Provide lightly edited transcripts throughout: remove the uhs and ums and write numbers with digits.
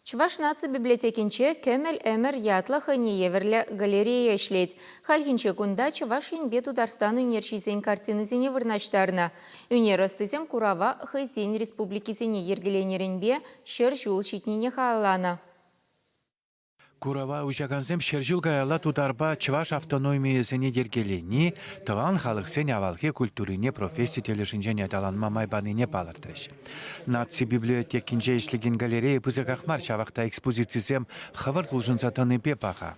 Чуваш наци библиотекинче кемел эмер ятла хыне еверле галерея ишлеть. Хальхинче кунда Чуваш инбе Тударстан университетин картинызине вырнаштарна. Унеростызем курава хызин республикизине ергеленеринбе шер жул щитнине хаалана. Курава ужаганзем шержил гаяла тударба Чуваш автономиясыне ергелени, тыван халықсен авалхе культурине профессия телешинжен таланма майбаныне палыртыш. Наци библиотекинже ишлеген галерея пызыгахмар шавақта экспозицизем хавар тулжынса тыныбе паха.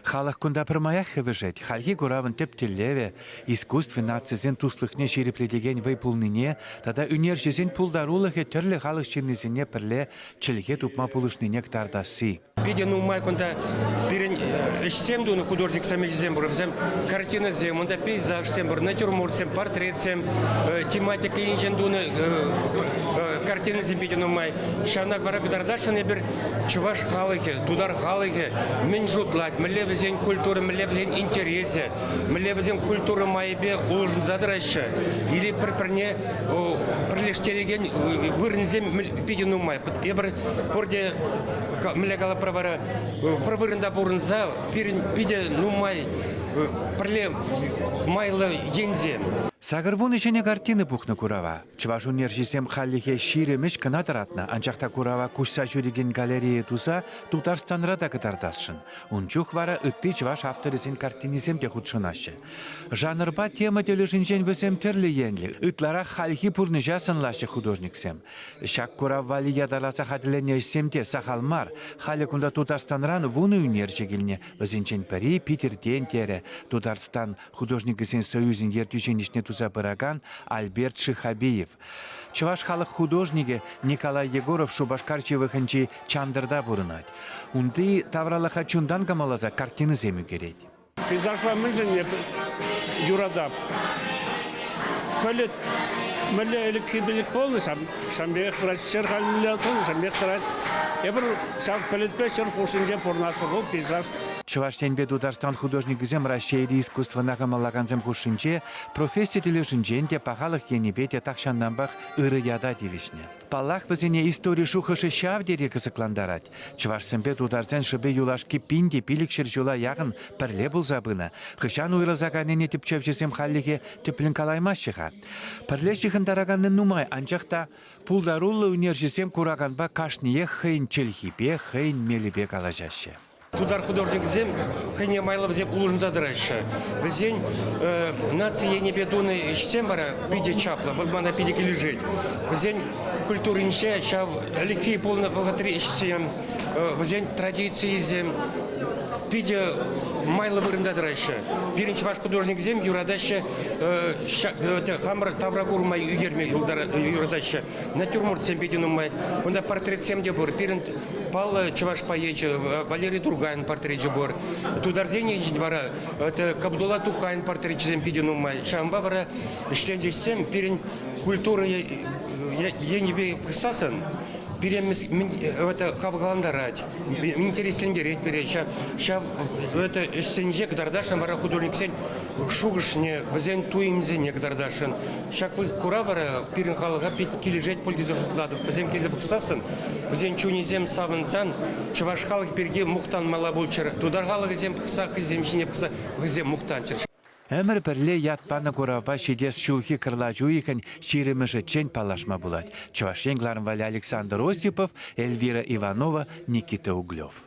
Халық күнда пірмаях хывыжет, халги куравын тептеллеве, искусстве нацизен туслыхне шерепледеген вайпулныне, тада үнержезен пулдарулыхе түрлі халық шернезіне пірле чілге тупма пулышныне ктардасы. Виден умай кунда пирен ищем дуну художник самижзем буравзем картина зем, он да пейзаж сем бур, натюрморт сем, портрет сем, тематика инжен дуну картина зем виден умай. Шанак бара бидардашан ебер Чуваш халыхе, тудар халыхе, мен жутлать, млевзен культура, млевзен интересе, млевзен культура майбе улжын задыраща, или припрне прилештереген вырнзем виден умай. Ебер порде млегала правара правырында бурынза пиде нумай прле майла ензе. Сагырвун ішіне картины пухны курава. Чуваш университем халлихе ширемеш кынатыратна, анчақта курава кушса жүреген галерея туса Тутарстанра да кытардасшын. Унчух вара ытты Чуваш авторизен картинизем те худшынашы. Жанрба тема телешинчен весем терлі енлі. Ытлара халихи пурныжа сынлашы художниксем. Шак курав вали ядаласа хатылене семте сахалмар, хали кунда Тутарстанран вуны университегіліне візінчен пәрі Питерден тере Тутарстан художникісен союзин ертюченішне запыраган Альберт Шихабиев. Чуваш халық художнике Николай Егоров Шубашкарчевыхынчи чандырда бурынать. Унды тавралаха чундан камалаза картины земю керет. Пейзажла мыжыне юрадап. Мөлі электибілік болны, самбек брать шерхал мөлі болны, самбек брать. Ебір сақ пөлітпе шер хушынже порнатыр бұл пейзаж. Чуваштенбе Тутарстан художникізем Рашейді искусствына камалаганзем хушынче профессия телешінженде пахалық енебете тақшаннанбақ ыры яда девишне. Паллах візіне история шухышы шав дере кызыкландарать. Чувашсембе Тутарсен шыбе юлашки пинде пилік шыржула яғын пірле бұл забына. Хышан уйрызаганене тіпчевшесем халлиге тіплін калаймашыға. Пірле жихындарағанны нумай анчақта пулдарулы университем кураганба кашние хейн челхипе хейн мелебе калажашы. Тудар художник зем, хыне майлов зем улужын задыраща. Зень нации не бедуны ищем бара пиде чапла, вот мана пиде лежит. Зень культура инча, ща лихие полно богатыри ищем. Зень традиции зем, пиде майло вырында дыраща. Бирин Чуваш художник зем юрадаща, хамр таврагур май югерме юрадаща. Натюрморт сем пиде нумай. Он да портрет сем дебор, бирин Пал Чуваш поече, Валерий Тургайн портрет жебор. Тударзение двора, это Кабдула Тукайн портрет земпидину май. Шамба вара штенджисем пирин культура я не бей сасан. Пирин это хабгаландарать. Интересен переча. Ща это сенжек дардашан вара художник сень шугашне вазен туимзене дардашан. Щак куравара пирин халага пить килежет польдизу хладу. Вазен кизеб сасан. Вазен чунизем саванзан. Чуваш халаг перге мухтан малабулчер. Тудар халаг зем пхсах зем жине пхсах зем мухтанчер. Әмір бірле ятпаны курава шидес шулхи кырлажу екен ширеміші чен палашма булать. Чувашенгларын Валя Александр Осипов, Эльвира Иванова, Никита Углев.